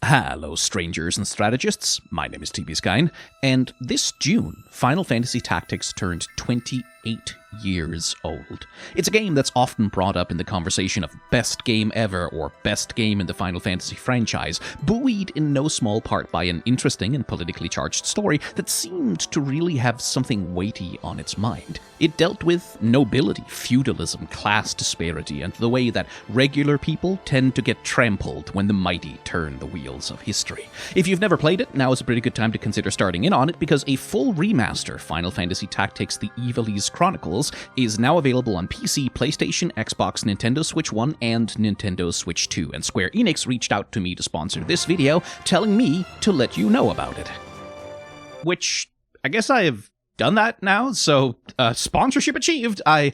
Hello, strangers and strategists. My name is TBSkyen, and this June, Final Fantasy Tactics turned 28 years old. It's a game that's often brought up in the conversation of best game ever or best game in the Final Fantasy franchise, buoyed in no small part by an interesting and politically charged story that seemed to really have something weighty on its mind. It dealt with nobility, feudalism, class disparity, and the way that regular people tend to get trampled when the mighty turn the wheels of history. If you've never played it, now is a pretty good time to consider starting in on it, because a full remaster, Final Fantasy Tactics The Ivalice Chronicles, is now available on PC, PlayStation, Xbox, Nintendo Switch 1, and Nintendo Switch 2, and Square Enix reached out to me to sponsor this video, telling me to let you know about it. Which, I guess I have done that now, so sponsorship achieved. I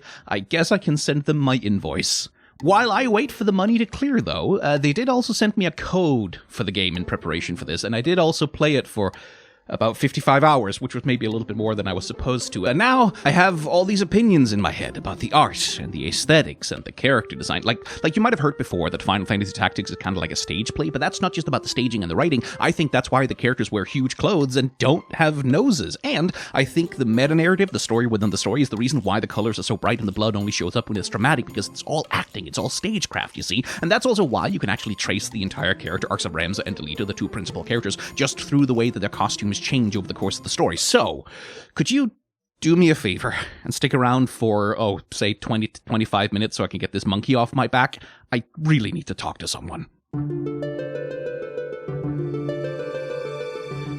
guess I can send them my invoice. While I wait for the money to clear, though, they did also send me a code for the game in preparation for this, and I did also play it for about 55 hours, which was maybe a little bit more than I was supposed to. And now I have all these opinions in my head about the art and the aesthetics and the character design. Like you might have heard before that Final Fantasy Tactics is kind of like a stage play, but that's not just about the staging and the writing. I think that's why the characters wear huge clothes and don't have noses. And I think the meta-narrative, the story within the story, is the reason why the colors are so bright and the blood only shows up when it's dramatic, because it's all acting, it's all stagecraft, you see? And that's also why you can actually trace the entire character arcs of Ramza and Delita, the two principal characters, just through the way that their costumes change over the course of the story. So, could you do me a favor and stick around for, say 20 to 25 minutes so I can get this monkey off my back? I really need to talk to someone.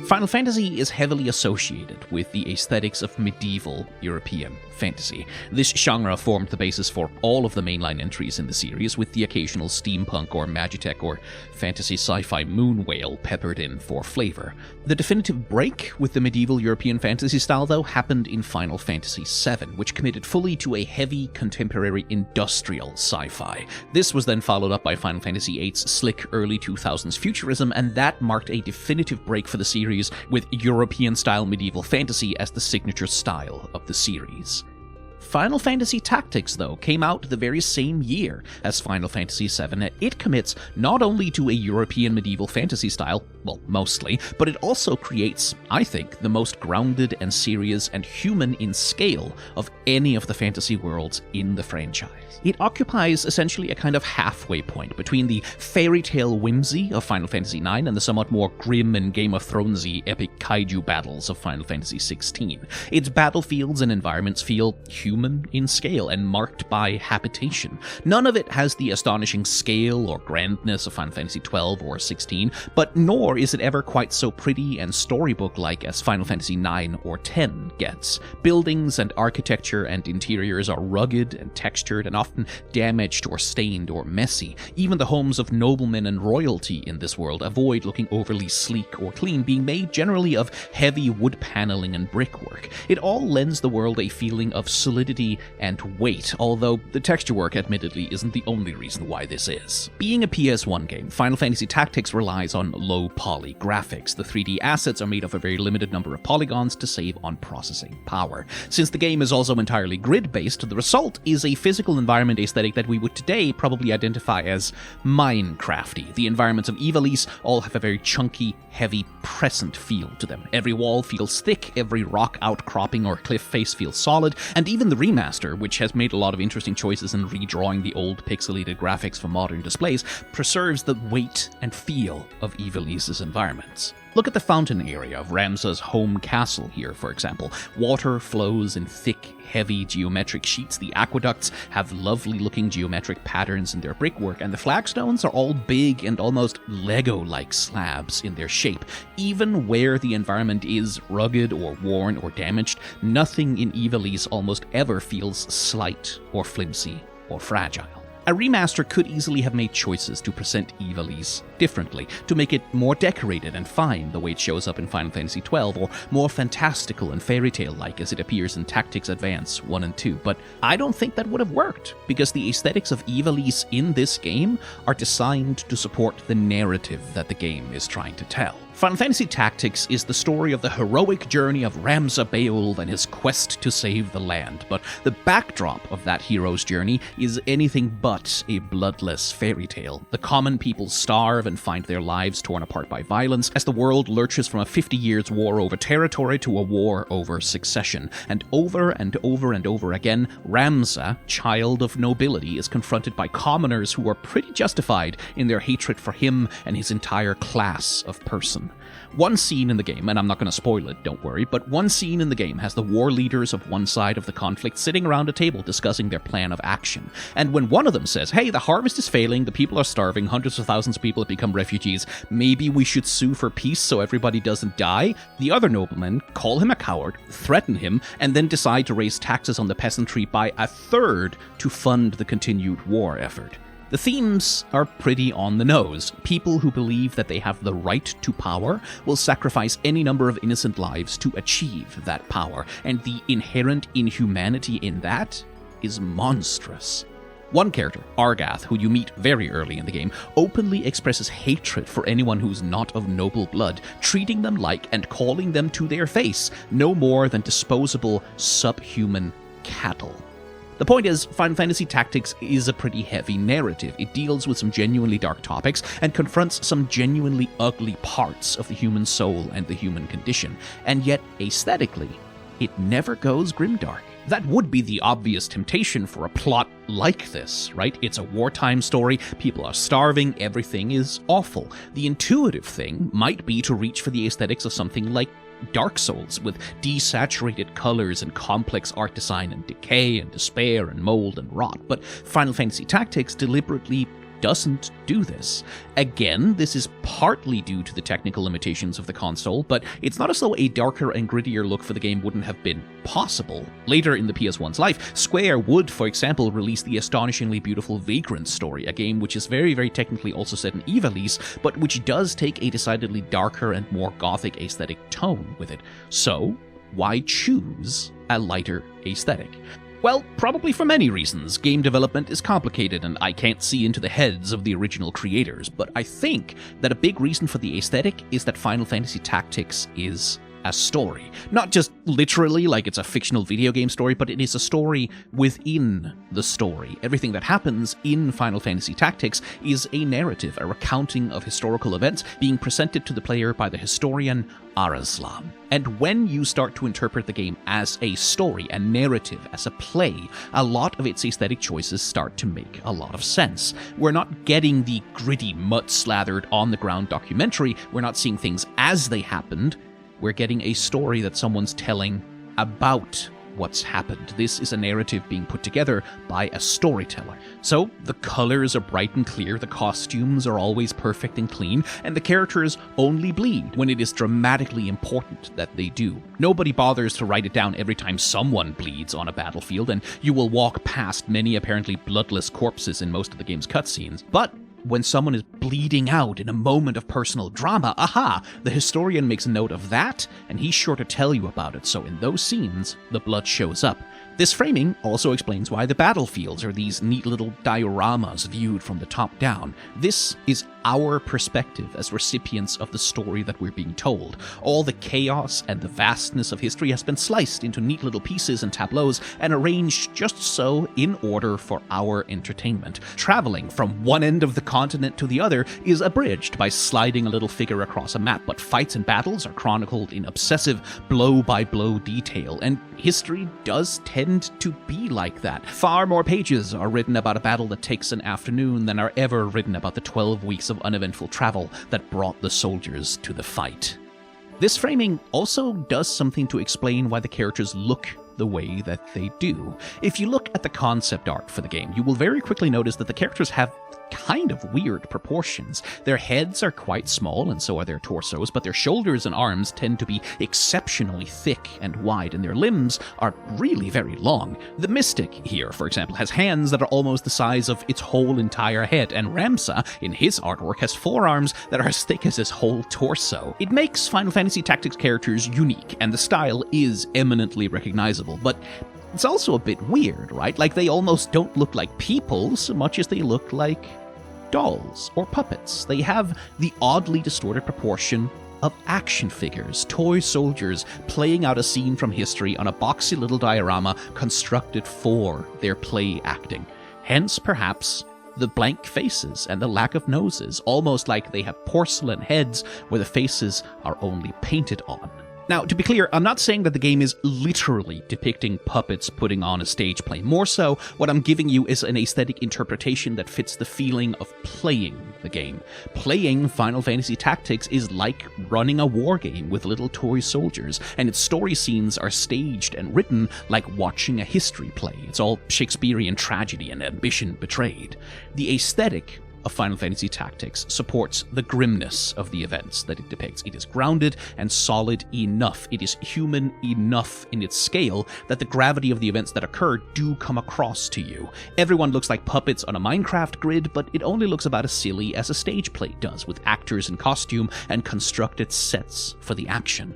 Final Fantasy is heavily associated with the aesthetics of medieval European fantasy. This genre formed the basis for all of the mainline entries in the series, with the occasional steampunk or magitech or fantasy sci-fi moon whale peppered in for flavor. The definitive break with the medieval European fantasy style, though, happened in Final Fantasy VII, which committed fully to a heavy contemporary industrial sci-fi. This was then followed up by Final Fantasy VIII's slick early 2000s futurism, and that marked a definitive break for the series, with European-style medieval fantasy as the signature style of the series. Final Fantasy Tactics, though, came out the very same year as Final Fantasy VII. It commits not only to a European medieval fantasy style, well, mostly, but it also creates, I think, the most grounded and serious and human in scale of any of the fantasy worlds in the franchise. It occupies essentially a kind of halfway point between the fairy tale whimsy of Final Fantasy IX and the somewhat more grim and Game of Thrones-y epic kaiju battles of Final Fantasy XVI. Its battlefields and environments feel human in scale and marked by habitation. None of it has the astonishing scale or grandness of Final Fantasy XII or XVI, but nor is it ever quite so pretty and storybook-like as Final Fantasy IX or X gets. Buildings and architecture and interiors are rugged and textured and often damaged or stained or messy. Even the homes of noblemen and royalty in this world avoid looking overly sleek or clean, being made generally of heavy wood paneling and brickwork. It all lends the world a feeling of solidity and weight, although the texture work admittedly isn't the only reason why this is. Being a PS1 game, Final Fantasy Tactics relies on low-poly graphics. The 3D assets are made of a very limited number of polygons to save on processing power. Since the game is also entirely grid-based, the result is a physical environment aesthetic that we would today probably identify as Minecrafty. The environments of Ivalice all have a very chunky, heavy, present feel to them. Every wall feels thick, every rock outcropping or cliff face feels solid, and even the remaster, which has made a lot of interesting choices in redrawing the old pixelated graphics for modern displays, preserves the weight and feel of Ivalice's environments. Look at the fountain area of Ramza's home castle here, for example. Water flows in thick, heavy geometric sheets. The aqueducts have lovely-looking geometric patterns in their brickwork, and the flagstones are all big and almost Lego-like slabs in their shape. Even where the environment is rugged or worn or damaged, nothing in Ivalice almost ever feels slight or flimsy or fragile. A remaster could easily have made choices to present Ivalice differently, to make it more decorated and fine the way it shows up in Final Fantasy XII, or more fantastical and fairy tale-like as it appears in Tactics Advance 1 and 2, but I don't think that would have worked, because the aesthetics of Ivalice in this game are designed to support the narrative that the game is trying to tell. Final Fantasy Tactics is the story of the heroic journey of Ramza Beowulf and his quest to save the land, but the backdrop of that hero's journey is anything but but a bloodless fairy tale. The common people starve and find their lives torn apart by violence as the world lurches from a 50 years war over territory to a war over succession. And over and over and over again, Ramza, child of nobility, is confronted by commoners who are pretty justified in their hatred for him and his entire class of person. One scene in the game, and I'm not going to spoil it, don't worry, but one scene in the game has the war leaders of one side of the conflict sitting around a table discussing their plan of action. And when one of them says, hey, the harvest is failing, the people are starving, hundreds of thousands of people have become refugees, maybe we should sue for peace so everybody doesn't die, the other noblemen call him a coward, threaten him, and then decide to raise taxes on the peasantry by a third to fund the continued war effort. The themes are pretty on the nose. People who believe that they have the right to power will sacrifice any number of innocent lives to achieve that power, and the inherent inhumanity in that is monstrous. One character, Argath, who you meet very early in the game, openly expresses hatred for anyone who's not of noble blood, treating them like and calling them to their face no more than disposable, subhuman cattle. The point is, Final Fantasy Tactics is a pretty heavy narrative. It deals with some genuinely dark topics and confronts some genuinely ugly parts of the human soul and the human condition. And yet, aesthetically, it never goes grimdark. That would be the obvious temptation for a plot like this, right? It's a wartime story, people are starving, everything is awful. The intuitive thing might be to reach for the aesthetics of something like Dark Souls, with desaturated colors and complex art design and decay and despair and mold and rot, but Final Fantasy Tactics deliberately doesn't do this. Again, this is partly due to the technical limitations of the console, but it's not as though a darker and grittier look for the game wouldn't have been possible. Later in the PS1's life, Square would, for example, release the astonishingly beautiful Vagrant story, a game which is very, very technically also set in Ivalice, but which does take a decidedly darker and more gothic aesthetic tone with it. So, why choose a lighter aesthetic? Well, probably for many reasons. Game development is complicated and I can't see into the heads of the original creators, but I think that a big reason for the aesthetic is that Final Fantasy Tactics is a story. Not just literally like it's a fictional video game story, but it is a story within the story. Everything that happens in Final Fantasy Tactics is a narrative, a recounting of historical events being presented to the player by the historian Arslan. And when you start to interpret the game as a story, a narrative, as a play, a lot of its aesthetic choices start to make a lot of sense. We're not getting the gritty, mud-slathered, on-the-ground documentary. We're not seeing things as they happened. We're getting a story that someone's telling about what's happened. This is a narrative being put together by a storyteller. So, the colors are bright and clear, the costumes are always perfect and clean, and the characters only bleed when it is dramatically important that they do. Nobody bothers to write it down every time someone bleeds on a battlefield, and you will walk past many apparently bloodless corpses in most of the game's cutscenes. But when someone is bleeding out in a moment of personal drama, the historian makes a note of that, and he's sure to tell you about it, so in those scenes, the blood shows up. This framing also explains why the battlefields are these neat little dioramas viewed from the top down. This is our perspective as recipients of the story that we're being told. All the chaos and the vastness of history has been sliced into neat little pieces and tableaus and arranged just so in order for our entertainment. Traveling from one end of the continent to the other is abridged by sliding a little figure across a map, but fights and battles are chronicled in obsessive blow-by-blow detail, and history does tend to be like that. Far more pages are written about a battle that takes an afternoon than are ever written about the 12 weeks of uneventful travel that brought the soldiers to the fight. This framing also does something to explain why the characters look the way that they do. If you look at the concept art for the game, you will very quickly notice that the characters have kind of weird proportions. Their heads are quite small, and so are their torsos, but their shoulders and arms tend to be exceptionally thick and wide, and their limbs are really very long. The Mystic here, for example, has hands that are almost the size of its whole entire head, and Ramza, in his artwork, has forearms that are as thick as his whole torso. It makes Final Fantasy Tactics characters unique, and the style is eminently recognizable, but it's also a bit weird, right? Like, they almost don't look like people so much as they look like dolls or puppets. They have the oddly distorted proportion of action figures, toy soldiers playing out a scene from history on a boxy little diorama constructed for their play acting. Hence, perhaps, the blank faces and the lack of noses, almost like they have porcelain heads where the faces are only painted on. Now, to be clear, I'm not saying that the game is literally depicting puppets putting on a stage play. More so, what I'm giving you is an aesthetic interpretation that fits the feeling of playing the game. Playing Final Fantasy Tactics is like running a war game with little toy soldiers, and its story scenes are staged and written like watching a history play. It's all Shakespearean tragedy and ambition betrayed. The aesthetic of Final Fantasy Tactics supports the grimness of the events that it depicts. It is grounded and solid enough. It is human enough in its scale that the gravity of the events that occur do come across to you. Everyone looks like puppets on a Minecraft grid, but it only looks about as silly as a stage play does, with actors in costume and constructed sets for the action.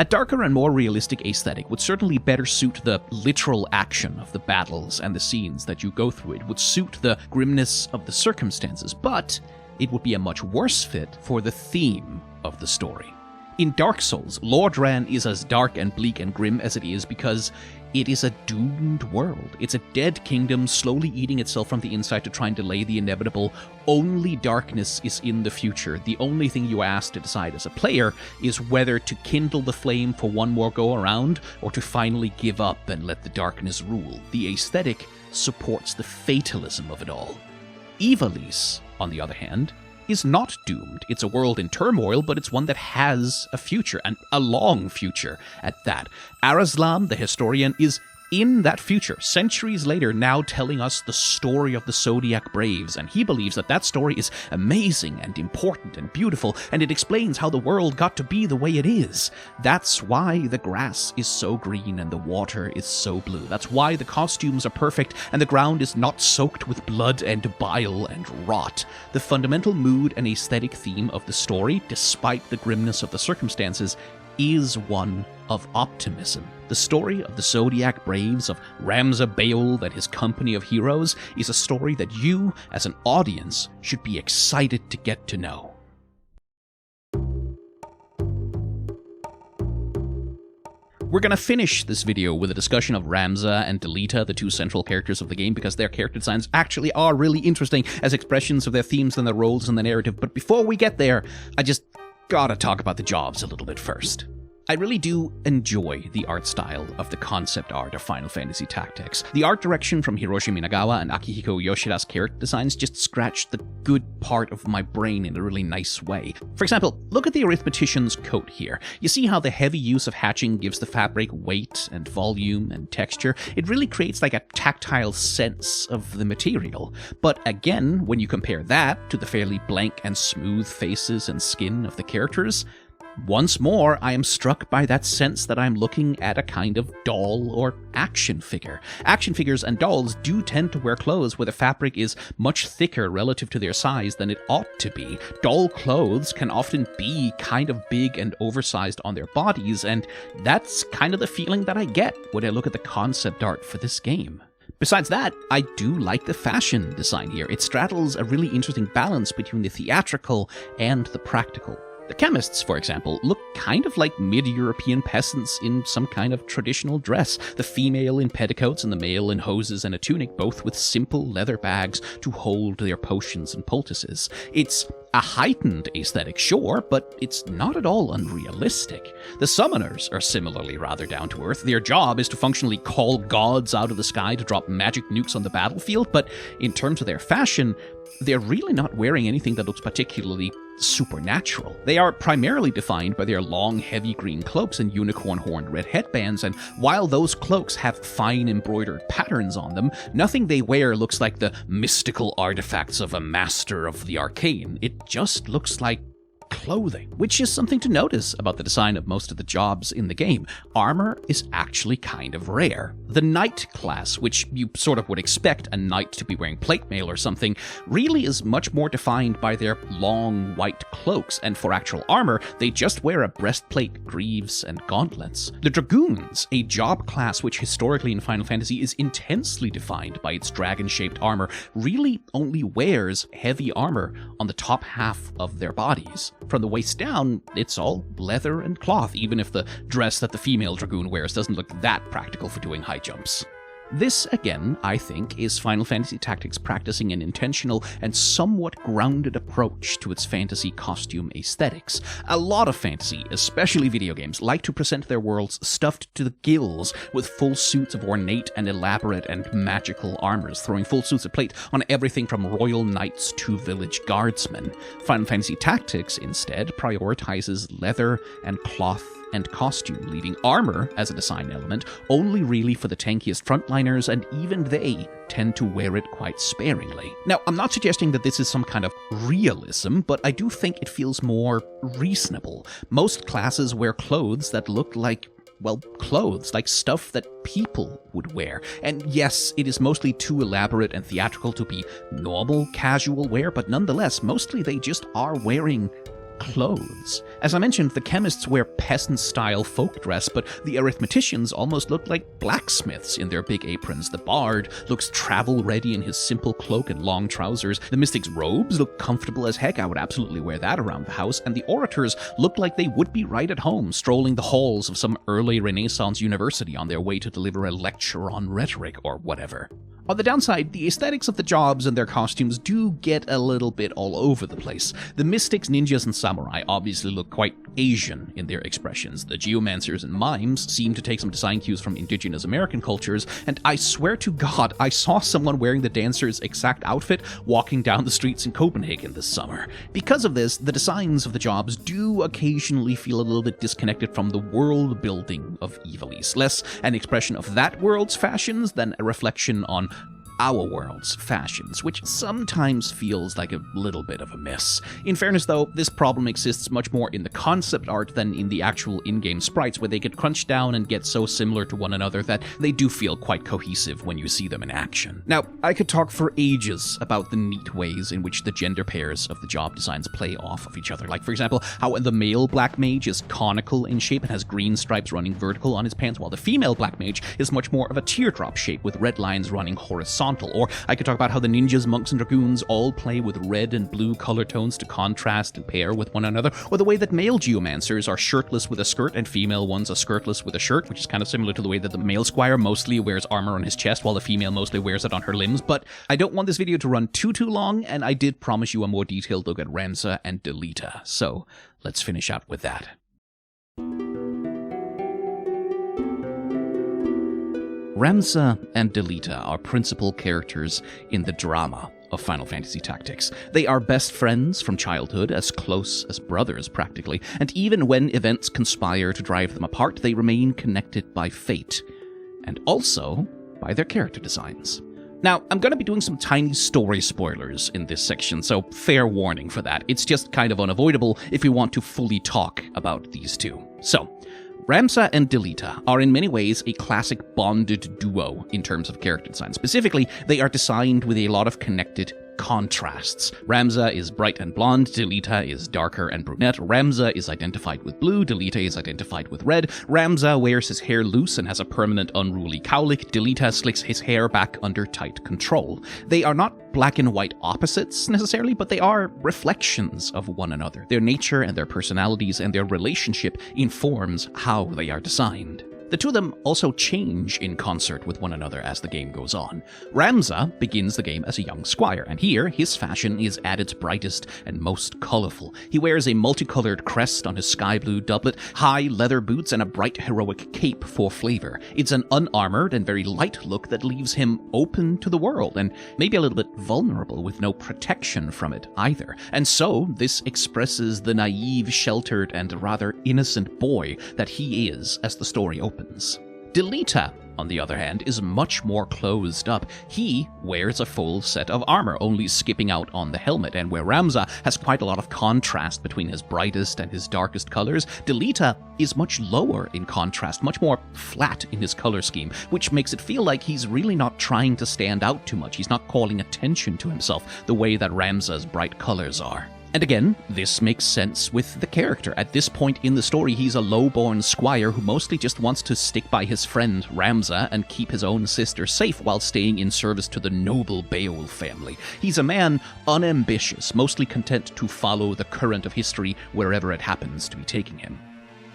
A darker and more realistic aesthetic would certainly better suit the literal action of the battles and the scenes that you go through. It would suit the grimness of the circumstances, but it would be a much worse fit for the theme of the story. In Dark Souls, Lordran is as dark and bleak and grim as it is because it is a doomed world. It's a dead kingdom slowly eating itself from the inside to try and delay the inevitable. Only darkness is in the future. The only thing you ask to decide as a player is whether to kindle the flame for one more go around or to finally give up and let the darkness rule. The aesthetic supports the fatalism of it all. Ivalice, on the other hand, is not doomed. It's a world in turmoil, but it's one that has a future, and a long future at that. Arazlam, the historian, is in that future, centuries later, now telling us the story of the Zodiac Braves, and he believes that that story is amazing and important and beautiful, and it explains how the world got to be the way it is. That's why the grass is so green and the water is so blue. That's why the costumes are perfect and the ground is not soaked with blood and bile and rot. The fundamental mood and aesthetic theme of the story, despite the grimness of the circumstances, is one of optimism. The story of the Zodiac Braves, of Ramza and his company of heroes, is a story that you, as an audience, should be excited to get to know. We're gonna finish this video with a discussion of Ramza and Delita, the two central characters of the game, because their character designs actually are really interesting as expressions of their themes and their roles in the narrative. But before we get there, I just gotta talk about the jobs a little bit first. I really do enjoy the art style of the concept art of Final Fantasy Tactics. The art direction from Hiroshi Minagawa and Akihiko Yoshida's character designs just scratched the good part of my brain in a really nice way. For example, look at the arithmetician's coat here. You see how the heavy use of hatching gives the fabric weight and volume and texture? It really creates like a tactile sense of the material. But again, when you compare that to the fairly blank and smooth faces and skin of the characters, once more, I am struck by that sense that I'm looking at a kind of doll or action figure. Action figures and dolls do tend to wear clothes where the fabric is much thicker relative to their size than it ought to be. Doll clothes can often be kind of big and oversized on their bodies, and that's kind of the feeling that I get when I look at the concept art for this game. Besides that, I do like the fashion design here. It straddles a really interesting balance between the theatrical and the practical. The chemists, for example, look kind of like mid-European peasants in some kind of traditional dress. The female in petticoats and the male in hoses and a tunic, both with simple leather bags to hold their potions and poultices. It's a heightened aesthetic, sure, but it's not at all unrealistic. The summoners are similarly rather down to earth. Their job is to functionally call gods out of the sky to drop magic nukes on the battlefield, but in terms of their fashion, they're really not wearing anything that looks particularly supernatural. They are primarily defined by their long, heavy green cloaks and unicorn-horned red headbands, and while those cloaks have fine embroidered patterns on them, nothing they wear looks like the mystical artifacts of a master of the arcane. It just looks like clothing, which is something to notice about the design of most of the jobs in the game. Armor is actually kind of rare. The knight class, which you sort of would expect a knight to be wearing plate mail or something, really is much more defined by their long white cloaks, and for actual armor, they just wear a breastplate, greaves, and gauntlets. The dragoons, a job class which historically in Final Fantasy is intensely defined by its dragon-shaped armor, really only wears heavy armor on the top half of their bodies. From the waist down, it's all leather and cloth, even if the dress that the female dragoon wears doesn't look that practical for doing high jumps. This, again, I think, is Final Fantasy Tactics practicing an intentional and somewhat grounded approach to its fantasy costume aesthetics. A lot of fantasy, especially video games, like to present their worlds stuffed to the gills with full suits of ornate and elaborate and magical armors, throwing full suits of plate on everything from royal knights to village guardsmen. Final Fantasy Tactics, instead, prioritizes leather and cloth and costume, leaving armor as a design element only really for the tankiest frontliners, and even they tend to wear it quite sparingly. Now, I'm not suggesting that this is some kind of realism, but I do think it feels more reasonable. Most classes wear clothes that look like, well, clothes, like stuff that people would wear. And yes, it is mostly too elaborate and theatrical to be normal, casual wear, but nonetheless, mostly they just are wearing clothes. As I mentioned, the chemists wear peasant-style folk dress, but the arithmeticians almost look like blacksmiths in their big aprons. The bard looks travel-ready in his simple cloak and long trousers. The mystic's robes look comfortable as heck. I would absolutely wear that around the house. And the orators look like they would be right at home, strolling the halls of some early Renaissance university on their way to deliver a lecture on rhetoric or whatever. On the downside, the aesthetics of the jobs and their costumes do get a little bit all over the place. The mystics, ninjas, and samurai obviously look quite Asian in their expressions. The geomancers and mimes seem to take some design cues from indigenous American cultures, and I swear to God, I saw someone wearing the dancer's exact outfit walking down the streets in Copenhagen this summer. Because of this, the designs of the jobs do occasionally feel a little bit disconnected from the world building of Ivalice, less an expression of that world's fashions than a reflection on our world's fashions, which sometimes feels like a little bit of a miss. In fairness though, this problem exists much more in the concept art than in the actual in-game sprites, where they get crunched down and get so similar to one another that they do feel quite cohesive when you see them in action. Now, I could talk for ages about the neat ways in which the gender pairs of the job designs play off of each other, like for example, how the male black mage is conical in shape and has green stripes running vertical on his pants, while the female black mage is much more of a teardrop shape with red lines running horizontal. Or I could talk about how the ninjas, monks, and dragoons all play with red and blue color tones to contrast and pair with one another, or the way that male geomancers are shirtless with a skirt and female ones are skirtless with a shirt, which is kind of similar to the way that the male squire mostly wears armor on his chest while the female mostly wears it on her limbs. But I don't want this video to run too long, and I did promise you a more detailed look at Ramza and Delita, so let's finish out with that. Ramza and Delita are principal characters in the drama of Final Fantasy Tactics. They are best friends from childhood, as close as brothers practically, and even when events conspire to drive them apart, they remain connected by fate, and also by their character designs. Now, I'm going to be doing some tiny story spoilers in this section, so fair warning for that. It's just kind of unavoidable if we want to fully talk about these two. So, Ramza and Delita are in many ways a classic bonded duo in terms of character design. Specifically, they are designed with a lot of connected contrasts. Ramza is bright and blonde, Delita is darker and brunette. Ramza is identified with blue, Delita is identified with red. Ramza wears his hair loose and has a permanent unruly cowlick. Delita slicks his hair back under tight control. They are not black and white opposites necessarily, but they are reflections of one another. Their nature and their personalities and their relationship informs how they are designed. The two of them also change in concert with one another as the game goes on. Ramza begins the game as a young squire, and here his fashion is at its brightest and most colorful. He wears a multicolored crest on his sky blue doublet, high leather boots, and a bright heroic cape for flavor. It's an unarmored and very light look that leaves him open to the world, and maybe a little bit vulnerable with no protection from it either. And so this expresses the naive, sheltered, and rather innocent boy that he is as the story opens. Delita, on the other hand, is much more closed up. He wears a full set of armor, only skipping out on the helmet, and where Ramza has quite a lot of contrast between his brightest and his darkest colors, Delita is much lower in contrast, much more flat in his color scheme, which makes it feel like he's really not trying to stand out too much. He's not calling attention to himself the way that Ramza's bright colors are. And again, this makes sense with the character. At this point in the story, he's a low-born squire who mostly just wants to stick by his friend Ramza and keep his own sister safe while staying in service to the noble Beowulf family. He's a man unambitious, mostly content to follow the current of history wherever it happens to be taking him.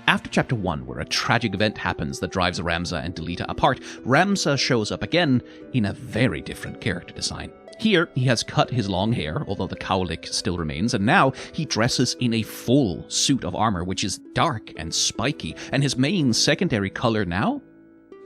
After Chapter 1, where a tragic event happens that drives Ramza and Delita apart, Ramza shows up again in a very different character design. Here, he has cut his long hair, although the cowlick still remains, and now he dresses in a full suit of armor, which is dark and spiky, and his main secondary color now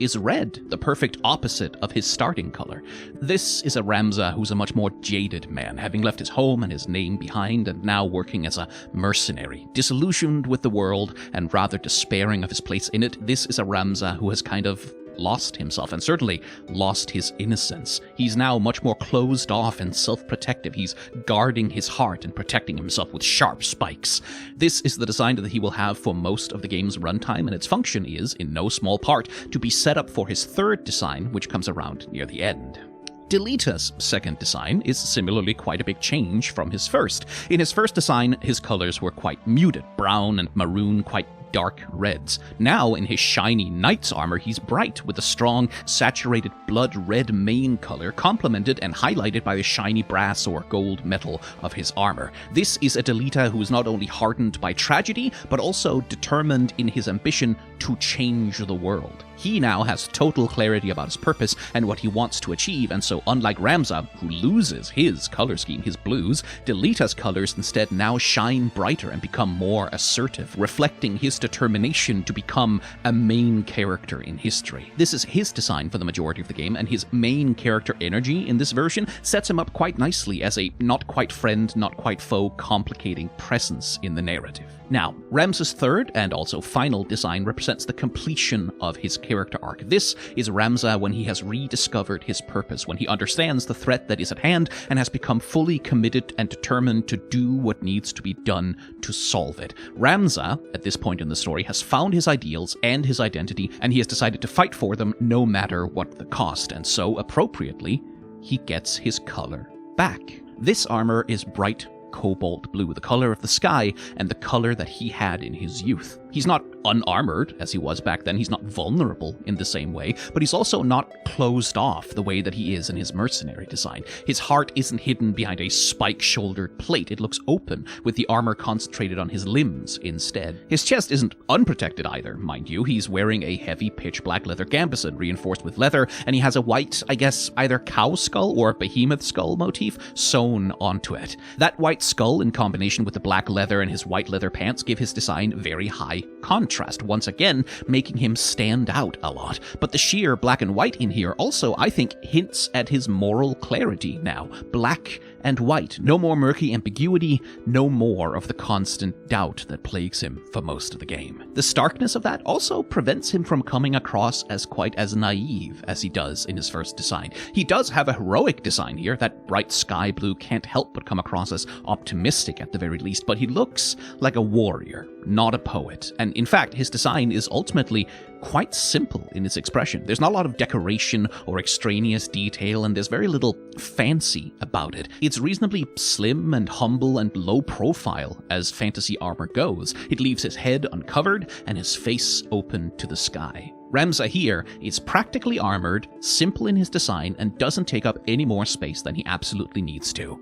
is red, the perfect opposite of his starting color. This is a Ramza who's a much more jaded man, having left his home and his name behind and now working as a mercenary. Disillusioned with the world and rather despairing of his place in it, this is a Ramza who has kind of lost himself, and certainly lost his innocence. He's now much more closed off and self-protective. He's guarding his heart and protecting himself with sharp spikes. This is the design that he will have for most of the game's runtime, and its function is, in no small part, to be set up for his third design, which comes around near the end. Delita's second design is similarly quite a big change from his first. In his first design, his colors were quite muted, brown and maroon, quite dark reds. Now, in his shiny knight's armor, he's bright, with a strong, saturated blood red main color, complemented and highlighted by the shiny brass or gold metal of his armor. This is a Delita who is not only hardened by tragedy, but also determined in his ambition to change the world. He now has total clarity about his purpose and what he wants to achieve, and so unlike Ramza, who loses his color scheme, his blues, Delita's colors instead now shine brighter and become more assertive, reflecting his determination to become a main character in history. This is his design for the majority of the game, and his main character energy in this version sets him up quite nicely as a not quite friend, not quite foe, complicating presence in the narrative. Now, Ramza's third and also final design represents the completion of his character arc. This is Ramza when he has rediscovered his purpose, when he understands the threat that is at hand and has become fully committed and determined to do what needs to be done to solve it. Ramza, at this point in the story, has found his ideals and his identity, and he has decided to fight for them no matter what the cost, and so, appropriately, he gets his color back. This armor is bright cobalt blue, the color of the sky and the color that he had in his youth. He's not unarmored, as he was back then. He's not vulnerable in the same way, but he's also not closed off the way that he is in his mercenary design. His heart isn't hidden behind a spike-shouldered plate. It looks open, with the armor concentrated on his limbs instead. His chest isn't unprotected either, mind you. He's wearing a heavy pitch-black leather gambeson, reinforced with leather, and he has a white, I guess, either cow skull or behemoth skull motif sewn onto it. That white skull, in combination with the black leather and his white leather pants, give his design very high contrast, once again making him stand out a lot. But the sheer black and white in here also, I think, hints at his moral clarity now. Black and white. No more murky ambiguity, no more of the constant doubt that plagues him for most of the game. The starkness of that also prevents him from coming across as quite as naive as he does in his first design. He does have a heroic design here. That bright sky blue can't help but come across as optimistic at the very least, but he looks like a warrior, not a poet. And in fact, his design is ultimately quite simple in its expression. There's not a lot of decoration or extraneous detail, and there's very little fancy about it. It's reasonably slim and humble and low profile as fantasy armor goes. It leaves his head uncovered and his face open to the sky. Ramza here is practically armored, simple in his design, and doesn't take up any more space than he absolutely needs to,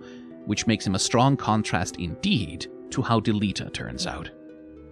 which makes him a strong contrast indeed to how Delita turns out.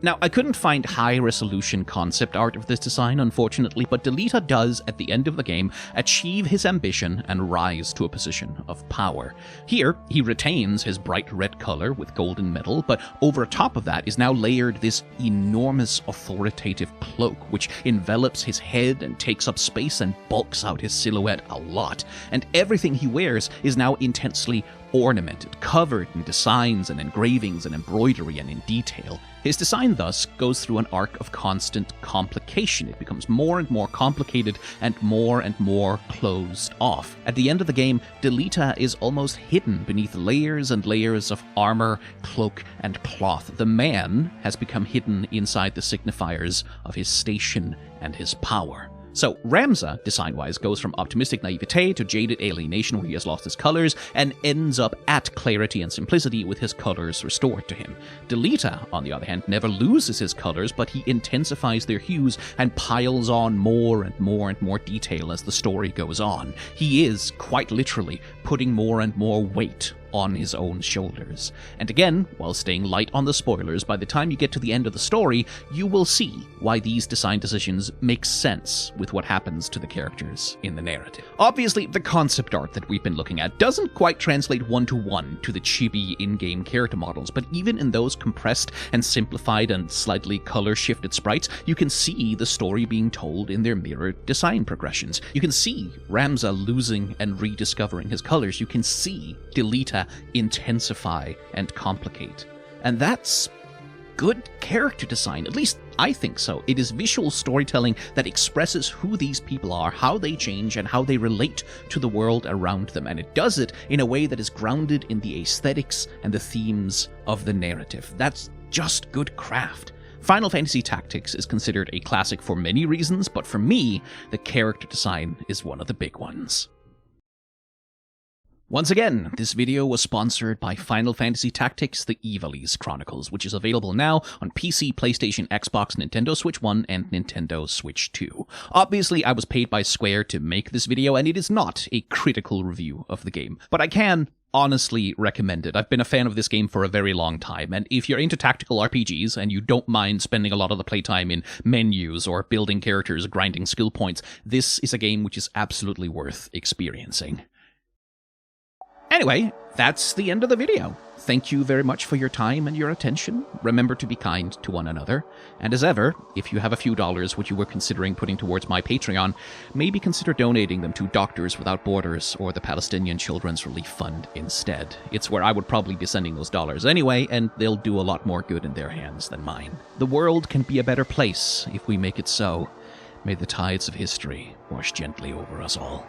Now, I couldn't find high-resolution concept art of this design, unfortunately, but Delita does, at the end of the game, achieve his ambition and rise to a position of power. Here, he retains his bright red color with golden metal, but over top of that is now layered this enormous authoritative cloak, which envelops his head and takes up space and bulks out his silhouette a lot. And everything he wears is now intensely ornamented, covered in designs and engravings and embroidery and in detail. His design thus goes through an arc of constant complication. It becomes more and more complicated and more closed off. At the end of the game, Delita is almost hidden beneath layers and layers of armor, cloak, and cloth. The man has become hidden inside the signifiers of his station and his power. So Ramza, design-wise, goes from optimistic naivete to jaded alienation where he has lost his colors, and ends up at clarity and simplicity with his colors restored to him. Delita, on the other hand, never loses his colors, but he intensifies their hues and piles on more and more detail as the story goes on. He is, quite literally, putting more and more weight on his own shoulders. And again, while staying light on the spoilers, by the time you get to the end of the story, you will see why these design decisions make sense with what happens to the characters in the narrative. Obviously, the concept art that we've been looking at doesn't quite translate one-to-one to the chibi in-game character models, but even in those compressed and simplified and slightly color-shifted sprites, you can see the story being told in their mirrored design progressions. You can see Ramza losing and rediscovering his colors. You can see Delita intensify and complicate. And that's good character design. At least I think so. It is visual storytelling that expresses who these people are, how they change, and how they relate to the world around them. And it does it in a way that is grounded in the aesthetics and the themes of the narrative. That's just good craft. Final Fantasy Tactics is considered a classic for many reasons, but for me, the character design is one of the big ones. Once again, this video was sponsored by Final Fantasy Tactics: The Ivalice Chronicles, which is available now on PC, PlayStation, Xbox, Nintendo Switch 1, and Nintendo Switch 2. Obviously, I was paid by Square to make this video, and it is not a critical review of the game, but I can honestly recommend it. I've been a fan of this game for a very long time, and if you're into tactical RPGs and you don't mind spending a lot of the playtime in menus or building characters, grinding skill points, this is a game which is absolutely worth experiencing. Anyway, that's the end of the video. Thank you very much for your time and your attention. Remember to be kind to one another. And as ever, if you have a few dollars which you were considering putting towards my Patreon, maybe consider donating them to Doctors Without Borders or the Palestinian Children's Relief Fund instead. It's where I would probably be sending those dollars anyway, and they'll do a lot more good in their hands than mine. The world can be a better place if we make it so. May the tides of history wash gently over us all.